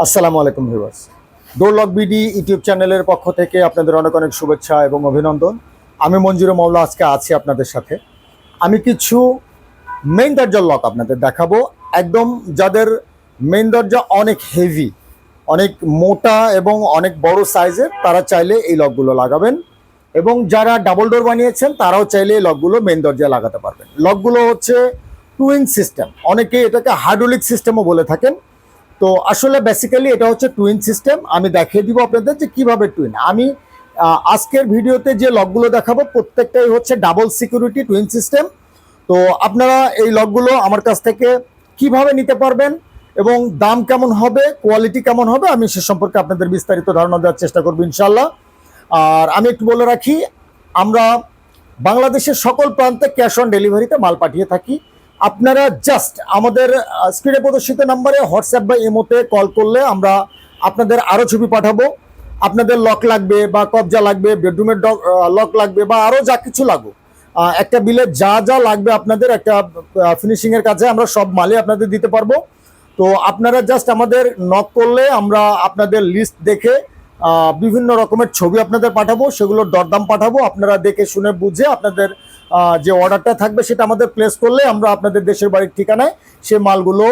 আসসালামু আলাইকুম viewers, door lock BD YouTube চ্যানেলের পক্ষ থেকে আপনাদের অনেক অনেক শুভেচ্ছা এবং অভিনন্দন। আমি মঞ্জুর মাওলা আজকে আছি আপনাদের সাথে। আমি কিছু মেইন দরজার লক আপনাদের দেখাবো, একদম যাদের মেইন দরজা অনেক হেভি, অনেক মোটা এবং অনেক বড় সাইজের, তারা চাইলে এই লকগুলো লাগাবেন। এবং যারা ডাবল ডোর বানিয়েছেন তারাও চাইলে এই লকগুলো মেইন দরজায় লাগাতে পারবেন। লকগুলো হচ্ছে টুইন সিস্টেম, অনেকে এটাকে হাইড্রোলিক সিস্টেমও বলে থাকেন। তো আসলে বেসিক্যালি এটা হচ্ছে টুইন সিস্টেম। আমি দেখিয়ে দিব আপনাদের যে কিভাবে টুইন। আমি আজকের ভিডিওতে যে লকগুলো দেখাবো প্রত্যেকটাই হচ্ছে ডাবল সিকিউরিটি টুইন সিস্টেম। তো আপনারা এই লকগুলো আমার কাছ থেকে কিভাবে নিতে পারবেন এবং দাম কেমন হবে, কোয়ালিটি কেমন হবে, আমি সে সম্পর্কে আপনাদের বিস্তারিত ধারণা দেওয়ার চেষ্টা করবো ইনশাল্লাহ। আর আমি একটু বলে রাখি, আমরা বাংলাদেশের সকল প্রান্তে ক্যাশ অন ডেলিভারিতে মাল পাঠিয়ে থাকি। আপনারা জাস্ট আমাদের স্ক্রিনে প্রদর্শিত নাম্বারে হোয়াটসঅ্যাপ বা ইমোতে কল করলে আমরা আপনাদের আরও ছবি পাঠাবো। আপনাদের লক লাগবে বা কবজা লাগবে, বেডরুমের লক লাগবে বা আরও যা কিছু লাগুক, একটা বিলে যা যা লাগবে আপনাদের একটা ফিনিশিংয়ের কাছে আমরা সব মালই আপনাদের দিতে পারবো। তো আপনারা জাস্ট আমাদের নক করলে আমরা আপনাদের লিস্ট দেখে বিভিন্ন রকমের ছবি আপনাদের পাঠাবো, সেগুলোর দরদাম পাঠাবো। আপনারা দেখে শুনে বুঝে আপনাদের যে অর্ডারটা থাকবে সেটা আমাদের প্লেস করলে আমরা আপনাদের দেশের বাড়ির ঠিকানায় সে মালগুলো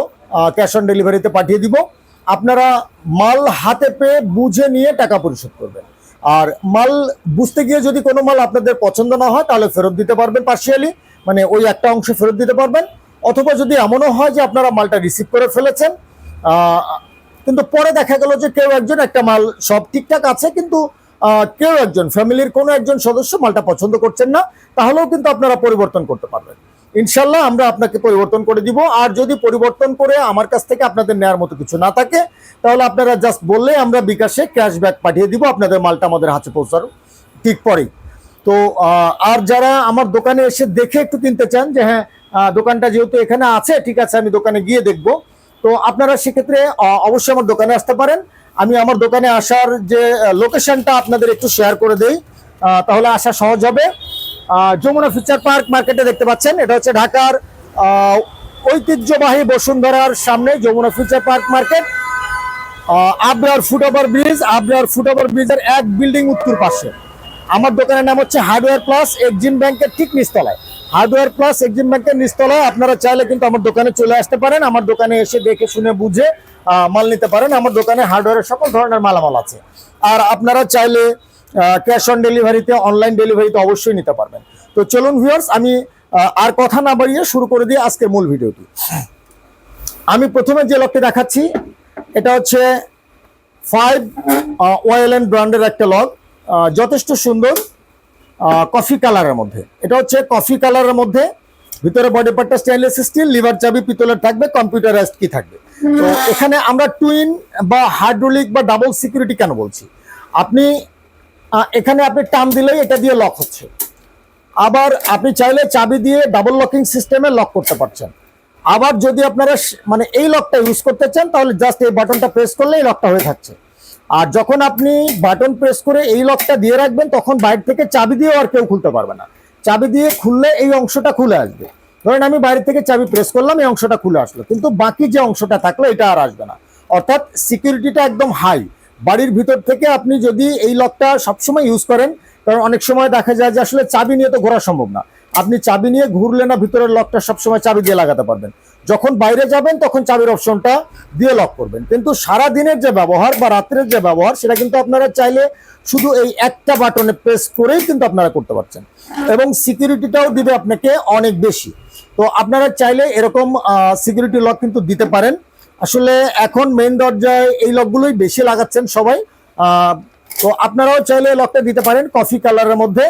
ক্যাশ অন ডেলিভারিতে পাঠিয়ে দিব। আপনারা মাল হাতে পেয়ে বুঝে নিয়ে টাকা পরিশোধ করবেন। আর মাল বুঝতে গিয়ে যদি কোনো মাল আপনাদের পছন্দ না হয় তাহলে ফেরত দিতে পারবেন পার্শিয়ালি, মানে ওই একটা অংশ ফেরত দিতে পারবেন। অথবা যদি এমনও হয় যে আপনারা মালটা রিসিভ করে ফেলেছেন, কিন্তু পরে দেখা গেল যে কেউ একজন, একটা মাল সব ঠিকঠাক আছে কিন্তু কেউ একজন ফ্যামিলির কোনো একজন সদস্য মালটা পছন্দ করছেন না, তাহলেও কিন্তু আপনারা পরিবর্তন করতে পারবেন। ইনশাল্লাহ আমরা আপনাকে পরিবর্তন করে দিব। আর যদি পরিবর্তন করে আমার কাছ থেকে আপনাদের নেওয়ার মতো কিছু না থাকে তাহলে আপনারা জাস্ট বললে আমরা বিকাশে ক্যাশব্যাক পাঠিয়ে দিব আপনাদের মালটা আমাদের হাতে পৌঁছার ঠিক পরেই। তো আর যারা আমার দোকানে এসে দেখে একটু কিনতে চান যে হ্যাঁ দোকানটা যেহেতু এখানে আছে, ঠিক আছে আমি দোকানে গিয়ে দেখবো, তো আপনারা সেক্ষেত্রে অবশ্যই আমার দোকানে আসতে পারেন। আমি আমার দোকানে আসার যে লোকেশনটা আপনাদের একটু শেয়ার করে দেই, তাহলে আসা সহজ হবে। যমুনা ফিউচার পার্ক মার্কেটে দেখতে পাচ্ছেন, এটা হচ্ছে ঢাকার ঐতিহ্যবাহী বসুন্ধরার সামনে Jamuna future park market. Abrar foot over bridge, Abrar foot over ব্রিজের এক বিল্ডিং উত্তর পাশে আমার দোকানের নাম হচ্ছে হার্ডওয়্যার প্লাস, এক্সিম ব্যাংকের ঠিক নিচতলায়। হার্ডওয়্যার প্লাস এক্সিম ব্যাংকের নিচতলায় আপনারা চাইলে কিন্তু আমার দোকানে চলে আসতে পারেন। আমার দোকানে এসে দেখে শুনে বুঝে মাল নিতে পারেন। আমার দোকানে হার্ডওয়্যারের সকল ধরনের মালামাল আছে। আর আপনারা চাইলে ক্যাশ অন ডেলিভারিতে, অনলাইন ডেলিভারিতে অবশ্যই নিতে পারবেন। তো চলুন ভিউয়ার্স, আমি আর কথা না বাড়িয়ে শুরু করে দিই আজকের মূল ভিডিওটি। আমি প্রথমে যে লকটি দেখাচ্ছি এটা হচ্ছে 5 OLN ব্র্যান্ডের একটা লক, যথেষ্ট সুন্দর, কফি কালারের মধ্যে। এটা হচ্ছে কফি কালারের মধ্যে, ভিতরে বডি পার্টটা স্টেনলেস স্টিল, লিভার চাবি পিতলের থাকবে, কম্পিউটারাইজড কি থাকবে। তো এখানে আমরা টুইন বা হাইড্রোলিক বা ডাবল সিকিউরিটি কেন বলছি, আপনি এখানে আপনি টান দিলেই এটা দিয়ে লক হচ্ছে। আবার আপনি চাইলে চাবি দিয়ে ডাবল লকিং সিস্টেমে লক করতে পারছেন। আবার যদি আপনারা মানে এই লকটা ইউজ করতে চান তাহলে জাস্ট এই বাটনটা প্রেস করলে এই লকটা হয়ে থাকছে। আর যখন আপনি বাটন প্রেস করে এই লকটা দিয়ে রাখবেন তখন বাইরে থেকে চাবি দিয়েও আর কেউ খুলতে পারবে না। চাবি দিয়ে খুললে এই অংশটা খুলে আসবে। ধরেন আমি বাইরে থেকে চাবি প্রেস করলাম, এই অংশটা খুলে আসলো, কিন্তু বাকি যে অংশটা থাকলো এটা আর আসবে না। অর্থাৎ সিকিউরিটিটা একদম হাই। বাড়ির ভিতর থেকে আপনি যদি এই লকটা সবসময় ইউজ করেন, কারণ অনেক সময় দেখা যায় যে আসলে চাবি নিয়ে তো ঘোরা সম্ভব না, আপনি চাবি নিয়ে ঘুরলে না ভিতরের লকটা সবসময় চাবি দিয়ে লাগাতে পারবেন। যখন বাইরে যাবেন তখন চাবির অপশনটা দিয়ে লক করবেন। কিন্তু সারা দিনের যে ব্যবহার বা রাত্রের যে ব্যবহার সেটা কিন্তু আপনারা চাইলে শুধু এই একটা বাটনে প্রেস করেই কিন্তু আপনারা করতে পারছেন, এবং সিকিউরিটিটাও দিবে আপনাকে অনেক বেশি। তো আপনারা চাইলে এরকম সিকিউরিটি লক কিন্তু দিতে পারেন। আসলে এখন মেইন দরজায় এই লকগুলোই বেশি লাগাচ্ছেন সবাই। তো আপনারাও চাইলে লকটা দিতে পারেন কফি কালারের মধ্যে।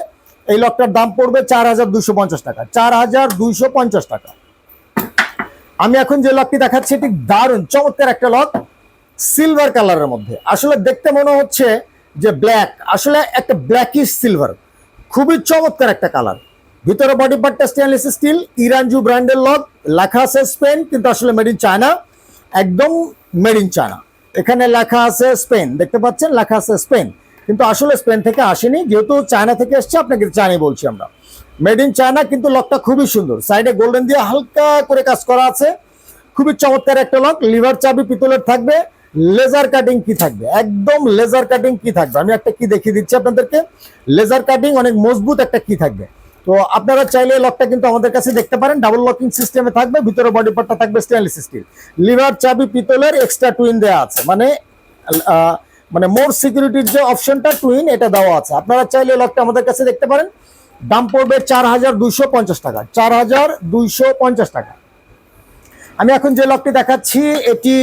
এই লকটার দাম পড়বে 4250 টাকা, 4250 টাকা। আমি এখন যে লকটি দেখাচ্ছি এটি দারুণ চমৎকার একটা লক, সিলভার কালারের মধ্যে। আসলে দেখতে মনে হচ্ছে যে ব্ল্যাক, আসলে একটা ব্ল্যাকিশ সিলভার, খুবই চমৎকার একটা কালার। ভিতরে বডি পার্টটা স্টেনলেস স্টিল, ইরানজু ব্র্যান্ডের লক, লেখা আছে স্পেন, কিন্তু আসলে মেড ইন চায়না, একদম মেড ইন চায়না। এখানে লেখা আছে স্পেন, দেখতে পাচ্ছেন লেখা আছে স্পেন, কিন্তু আসলে স্পেন থেকে আসেনি, যেহেতু চায়না থেকে এসছে আপনাকে চায়নাই বলছি আমরা, মেড ইন চায়না। কিন্তু লকটা খুবই সুন্দর, সাইডে গোল্ডেন দিয়ে হালকা করে কাজ করা আছে, খুবই চমৎকার একটা লক, লিভার চাবি পিতলের থাকবে, লেজার কাটিং কি থাকবে, একদম লেজার কাটিং কি থাকবে। আমি একটা কি দেখিয়ে দিচ্ছি আপনাদেরকে, লেজার কাটিং অনেক মজবুত একটা কি থাকবে। তো আপনারা চাইলে লকটা কিন্তু আমাদের কাছে দেখতে পারেন, ডাবল লকিং সিস্টেমে থাকবে, ভিতরে বডি পার্টটা থাকবে স্টেনলেস স্টিল, লিভার চাবি পিতলের, এক্সট্রা টুইন দেওয়া আছে, মানে মোর সিকিউরিটির যে অপশনটা টুইন এটা দেওয়া আছে। আপনারা চাইলে লকটা আমাদের কাছে দেখতে পারেন। দাম পড়বে 4250 টাকা, 4250 টাকা। আমি এখন যে লকটি দেখাচ্ছি এটি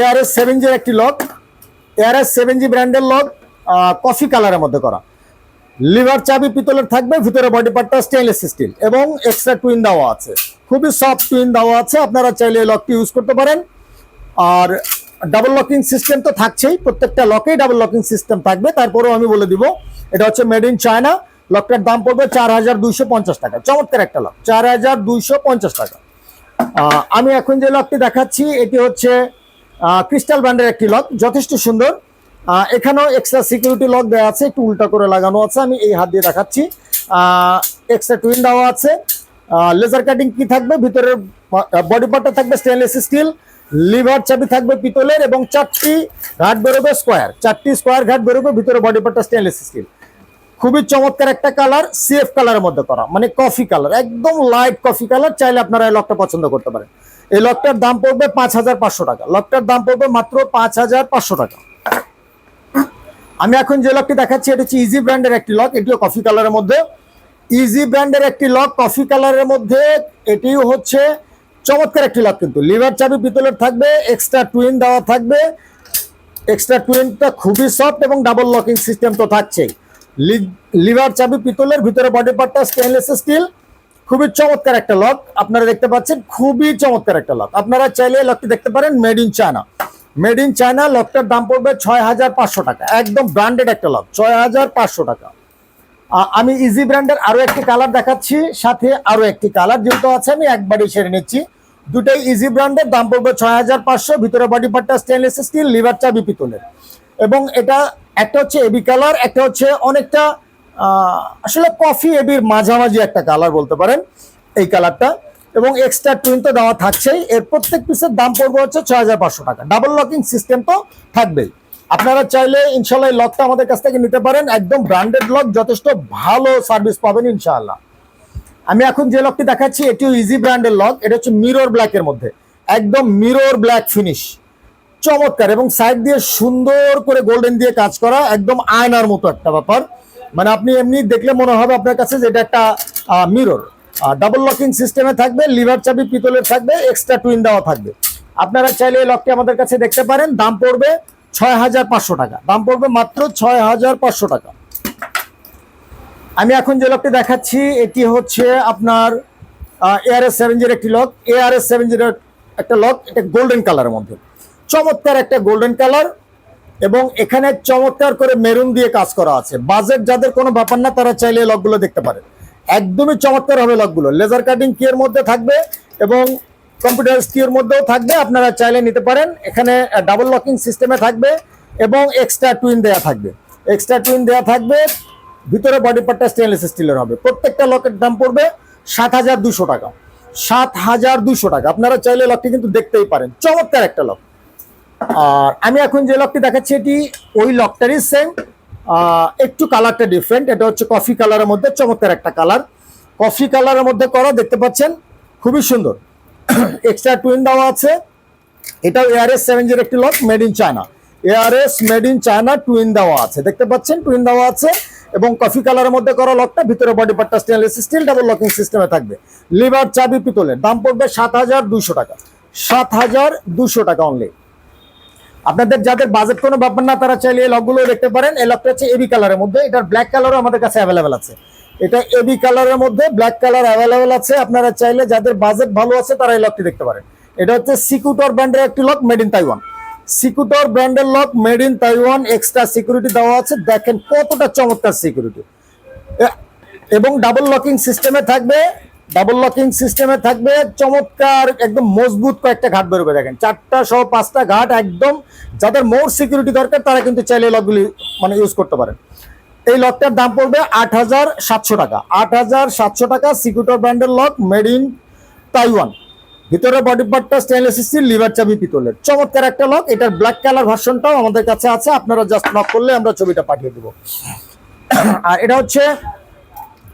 ARS 7G এর একটি লক, ARS 7G ব্র্যান্ডের লক, কফি কালারের মধ্যে করা, লিভার চাবি পিতলের থাকবে, ভিতরে বডি পার্টটা স্টেনলেস স্টিল এবং এক্সট্রা টুইন দেওয়া আছে, খুবই সফট টুইন দেওয়া আছে। আপনারা চাইলে এই লকটি ইউজ করতে পারেন। আর ডাবল লকিং সিস্টেম তো থাকছেই, প্রত্যেকটা লকেই ডাবল লকিং সিস্টেম থাকবে। তারপরেও আমি বলে দিব এটা হচ্ছে মেড ইন চায়না। লকটার দাম পড়বে 4250 টাকা, চমৎকার একটা লক, 4250 টাকা। আমি এখন যে লকটি দেখাচ্ছি এটি হচ্ছে ক্রিস্টাল ব্র্যান্ডের একটি লক, যথেষ্ট সুন্দর। এখানেও এক্সট্রা সিকিউরিটি লক দেওয়া আছে, একটু উল্টা করে লাগানো আছে, আমি এই হাত দিয়ে দেখাচ্ছি। এক্সট্রা টুইন দেওয়া আছে, লেজার কাটিং কি থাকবে, ভিতরের বডি পার্টটা থাকবে স্টেনলেস স্টিল, লিভার চাবি থাকবে পিতলের এবং 4টি ঘাট বেরোবে স্কোয়ার, 4টি স্কোয়ার ঘাট বেরোবে, ভিতরে বডি পার্টটা স্টেনলেস স্টিল। খুবই চমৎকার একটা কালার, সিএফ কালারের মধ্যে করা, মানে কফি কালার, একদম লাইট কফি কালার। চাইলে আপনারা এই লকটা পছন্দ করতে পারেন। এই লকটার দাম পড়বে 5500 টাকা, লকটার দাম পড়বে মাত্র 5500 টাকা। আমি এখন যে লকটি দেখাচ্ছি এটা হচ্ছে ইজি ব্র্যান্ডের একটি লক, এটিও কফি কালারের মধ্যে, ইজি ব্র্যান্ডের একটি লক কফি কালারের মধ্যে। এটিও হচ্ছে চমৎকার একটি লক, কিন্তু লিভার চাবি পিতলের থাকবে, এক্সট্রা টুইন দেওয়া থাকবে, এক্সট্রা টুইনটা খুবই সফট এবং ডাবল লকিং সিস্টেম তো থাকছেই। লিভার চাবি পিতলের, ভিতরে বডি পার্টটা স্টেনলেস স্টিল, খুবই চমৎকার একটা লক। আপনারা দেখতে পাচ্ছেন খুবই চমৎকার একটা লক। আপনারা চাইলে লকটি দেখতে পারেন, made in China, made in China. লকটার দাম পড়বে 6500 টাকা, একদম ব্র্যান্ডেড একটা লক, 6500 টাকা। আমি ইজি ব্র্যান্ডের আরো একটি কালার দেখাচ্ছি, সাথে আরো একটি কালার যেহেতু আছে আমি একবারই সেরে নিচ্ছি। দুটাই ইজি ব্র্যান্ডের, দাম পড়বে 6500, ভিতরে বডি পার্টটা স্টেনলেস স্টিল, লিভার চাবি পিতলের। এবং এটা একটা হচ্ছে এবি কালার, একটা হচ্ছে অনেকটা আসলে কফি এবির মাঝামাঝি একটা কালার বলতে পারেন এই কালারটা। এবং এক্সট্রা টুইন তো দেওয়া থাকছেই। এর প্রত্যেক পিসের দাম পড়বে হচ্ছে 6500 টাকা, ডাবল লকিং সিস্টেম তো থাকবেই। আপনারা চাইলে ইনশাল্লাহ এই লকটা আমাদের কাছ থেকে নিতে পারেন, একদম ব্র্যান্ডেড লক, যথেষ্ট ভালো সার্ভিস পাবেন ইনশাআল্লাহ। আমি এখন যে লকটি দেখাচ্ছি এটিও ইজি ব্র্যান্ডের লক, এটা হচ্ছে মিরর ব্ল্যাকের মধ্যে, একদম মিরর ব্ল্যাক ফিনিশ, চমৎকার, এবং সাইড দিয়ে সুন্দর করে গোল্ডেন দিয়ে কাজ করা, একদম আয়নার মতো একটা ব্যাপার। মানে আপনি এমনি দেখলে মনে হবে আপনার কাছে যে এটা একটা মিরর। ডাবল লকিং সিস্টেমে থাকবে, লিভার চাবি পিতলের থাকবে, এক্সট্রা টুইন দেওয়া থাকবে। আপনারা চাইলে এই লকটি আমাদের কাছে দেখতে পারেন। দাম পড়বে 6500 টাকা, দাম পড়বে মাত্র 6500 টাকা। আমি এখন যে লকটি দেখাচ্ছি এটি হচ্ছে আপনার ARS 7G এর একটি লক, ARS 7G এর একটা লক, এটা গোল্ডেন কালারের মধ্যে, চমৎকার একটা গোল্ডেন কালার, এবং এখানে চমৎকার করে মেরুন দিয়ে কাজ করা আছে। বাজেট যাদের কোনো ব্যাপার না তারা চাইলে এই লকগুলো দেখতে পারে, একদমই চমৎকার হবে লকগুলো। লেজার কাটিং কি এর মধ্যে থাকবে এবং কম্পিউটার কি এর মধ্যেও থাকবে, আপনারা চাইলে নিতে পারেন। এখানে ডাবল লকিং সিস্টেমে থাকবে এবং এক্সট্রা টুইন দেওয়া থাকবে, এক্সট্রা টুইন দেওয়া থাকবে, ভিতরে বডি পার্টটা স্টেনলেস স্টিলের হবে। প্রত্যেকটা লকের দাম পড়বে 7200 টাকা, 7200 টাকা। আপনারা চাইলে লকটি কিন্তু দেখতেই পারেন, চমৎকার একটা লক। আর আমি এখন যে লকটি দেখাচ্ছি এটি ওই লকটারই সেম, একটু কালারটা ডিফারেন্ট। এটা হচ্ছে কফি কালারের মধ্যে, চমৎকার একটা কালার, কফি কালারের মধ্যে করা, দেখতে পাচ্ছেন খুবই সুন্দর, এক্সট্রা টুইন দেওয়া আছে। এটাও ARS 7G এর একটি lock, made in China, ARS made in China, twin দেওয়া আছে, দেখতে পাচ্ছেন টুইন দেওয়া আছে। এবং কফি কালারের মধ্যে করা লকটা, ভিতরে বডি পার্টটা স্টেনলেস স্টিল, ডাবল লকিং সিস্টেমে থাকবে, লিভার চাবি পিতলের। দাম পড়বে 7200 টাকা, 7200 টাকা অনলি। আপনাদের যাদের বাজেট কোনো ব্যাপার না তারা চাইলে এই লকগুলো দেখতে পারেন। এই লকটা হচ্ছে এবি কালারের মধ্যে, এটার ব্ল্যাক কালারও আমাদের কাছে অ্যাভেলেবেল আছে। এটা এবি কালারের মধ্যে ব্ল্যাক কালার অ্যাভেলেবেল আছে। আপনারা চাইলে যাদের বাজেট ভালো আছে তারা এই লকটি দেখতে পারেন। এটা হচ্ছে সিকিউটর ব্র্যান্ডের একটি লক, মেড ইন তাইওয়ান, সিকিউটর ব্র্যান্ডের lock, made in Taiwan, extra security দেওয়া আছে। দেখেন কতটা চমৎকার সিকিউরিটি, এবং ডাবল লকিং সিস্টেমে থাকবে, ডাবল লকিং সিস্টেমে থাকবে, চমৎকার একদম মজবুত কয়েকটা ঘাট বেরোবে। দেখেন 4টা সহ 5টা ঘাট, একদম যাদের মোর সিকিউরিটি দরকার তারা কিন্তু চাইলে লকগুলি মানে ইউজ করতে পারেন। এই লকটার দাম পড়বে 8700 টাকা, 8700 টাকা, সিকিউটর ব্র্যান্ডের লক, মেড ইন তাইওয়ান। ভিতরে বডি পার্টটা স্টেনলেস স্টিল, লিভার চাবি পিতলের, চমৎকার একটা লক। এটার ব্ল্যাক কালার ভার্সনটাও আমাদের কাছে আছে, আপনারা জাস্ট নক করলে আমরা ছবিটা পাঠিয়ে দেবো। আর এটা হচ্ছে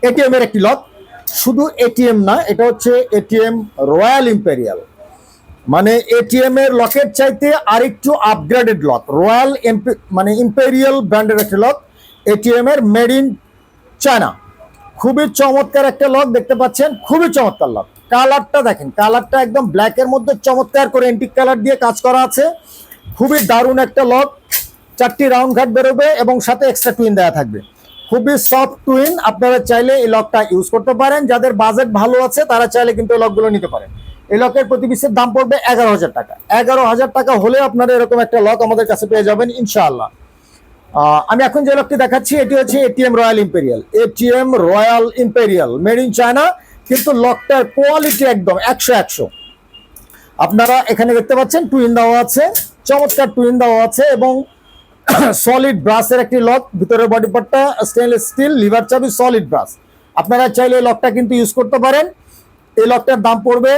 এটিএম এর একটি লক, শুধু এটিএম না, এটা হচ্ছে এটিএম রয়্যাল ইম্পেরিয়াল, মানে এটিএম এর লকের চাইতে আরেকটু আপগ্রেডেড লক, রয়্যাল মানে ইম্পেরিয়াল ব্র্যান্ডের একটি লক, এটিএম এর মেড ইন চায়না। খুবই চমৎকার একটা লক দেখতে পাচ্ছেন, খুবই চমৎকার লক। কালারটা দেখেন, কালারটা একদম ব্ল্যাকের মধ্যে চমৎকার করে এন্টিক কালার দিয়ে কাজ করা আছে, খুবই দারুণ একটা লক। 4টি রাউন্ড ঘাট বেরোবে এবং সাথে এক্সট্রা টুইন দেওয়া থাকবে, খুবই সফট টুইন। আপনারা চাইলে এই লকটা ইউজ করতে পারেন, যাদের বাজেট ভালো আছে তারা চাইলে কিন্তু এই লকগুলো নিতে পারেন। এই লকের প্রতি পিসের দাম পড়বে 11,000 টাকা। 11,000 টাকা হলে আপনারা এরকম একটা লক আমাদের কাছে পেয়ে যাবেন ইনশাআল্লাহ। আমি এখন যে লকটি দেখাচ্ছি এটি হচ্ছে ATM royal imperial, ATM royal imperial made in China, কিন্তু লকটার কোয়ালিটি একদম 100। আপনারা এখানে দেখতে পাচ্ছেন টুইন দেওয়া আছে, চমৎকার টুইন দেওয়া আছে এবং সলিড ব্রাসের একটি লক। ভিতরের বডি পার্টটা স্টেনলেস স্টিল, লিভার চাবি, সলিড ব্রাস। আপনারা চাইলে এই লকটা কিন্তু ইউজ করতে পারেন। এই লকটার দাম পড়বে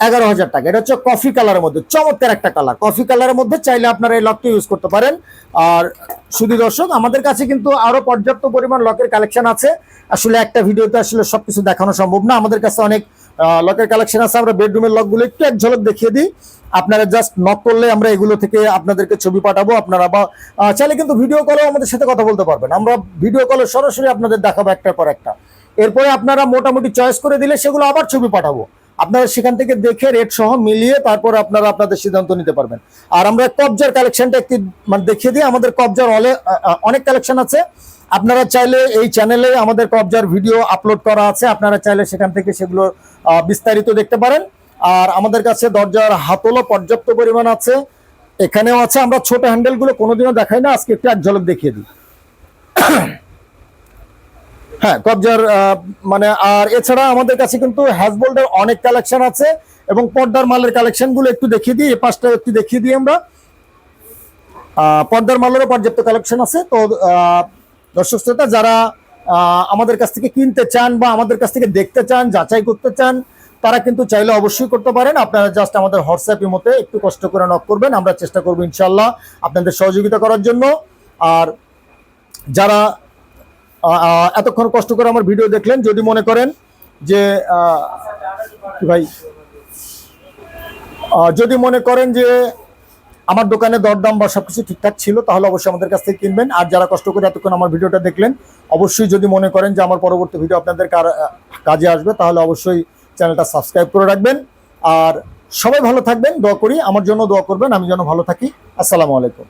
11,000 টাকা। এটা হচ্ছে কফি কালারের মধ্যে, চমৎকার একটা কালার, কফি কালারের মধ্যে। চাইলে আপনারা এই লকটি ইউজ করতে পারেন। আর শুধু দর্শক, আমাদের কাছে কিন্তু আরো পর্যাপ্ত পরিমাণ লকের কালেকশন আছে। আসলে একটা ভিডিওতে আসলে সবকিছু দেখানো সম্ভব না, আমাদের কাছে অনেক লকের কালেকশন আছে। আমরা বেডরুমের লকগুলো একটু এক ঝলক দেখিয়ে দিই, আপনারা জাস্ট নক করলে আমরা এগুলো থেকে আপনাদেরকে ছবি পাঠাবো। আপনারা বা চাইলে কিন্তু ভিডিও কলেও আমাদের সাথে কথা বলতে পারবেন, আমরা ভিডিও কলে সরাসরি আপনাদের দেখাবো একটার পর একটা। এরপরে আপনারা মোটামুটি চয়েস করে দিলে সেগুলো আবার ছবি পাঠাবো, আপনারা সেখান থেকে দেখে রেট সহ মিলিয়ে তারপর আপনারা আপনাদের সিদ্ধান্ত নিতে পারবেন। আর আমরা কবজার কালেকশনটা একটি মানে দেখিয়ে দিই, আমাদের কবজার অনেক কালেকশন আছে। আপনারা চাইলে এই চ্যানেলে আমাদের কবজার ভিডিও আপলোড করা আছে, আপনারা চাইলে সেখান থেকে সেগুলো বিস্তারিত দেখতে পারেন। আর আমাদের কাছে দরজার হাতলও পর্যাপ্ত পরিমাণ আছে, এখানেও আছে। আমরা ছোট হ্যান্ডেলগুলো কোনোদিনও দেখাই না, আজকে একটু এক ঝলক দেখিয়ে দিই। হ্যাঁ, কবজার মানে আর এছাড়া আমাদের কাছে কিন্তু হ্যাজবোল্ডের অনেক কালেকশন আছে এবং পর্দার মালের কালেকশনগুলো একটু দেখিয়ে দিই, এই পাশটা একটু দেখিয়ে দিই আমরা। পর্দার মালেরও পর্যাপ্ত কালেকশন আছে। তো দর্শক শ্রোতা, যারা আমাদের কাছ থেকে কিনতে চান বা আমাদের কাছ থেকে দেখতে চান, যাচাই করতে চান, তারা কিন্তু চাইলে অবশ্যই করতে পারেন। আপনারা জাস্ট আমাদের হোয়াটসঅ্যাপ ইমোতে একটু কষ্ট করে নক করবেন, আমরা চেষ্টা করবো ইনশাল্লাহ আপনাদের সহযোগিতা করার জন্য। আর যারা এতক্ষণ কষ্ট করে আমার ভিডিও দেখলেন, যদি মনে করেন যে ভাই যদি মনে করেন যে আমার দোকানে দরদাম বা সবকিছু ঠিকঠাক ছিল, তাহলে অবশ্যই আমাদের কাছ থেকে কিনবেন। আর যারা কষ্ট করে এতক্ষণ আমার ভিডিওটা দেখলেন, অবশ্যই যদি মনে করেন যে আমার পরবর্তী ভিডিও আপনাদের কাজে আসবে, তাহলে অবশ্যই চ্যানেলটা সাবস্ক্রাইব করে রাখবেন। আর সবাই ভালো থাকবেন, দোয়া করি, আমার জন্য দোয়া করবেন, আমি যেন ভালো থাকি। আসসালামু আলাইকুম।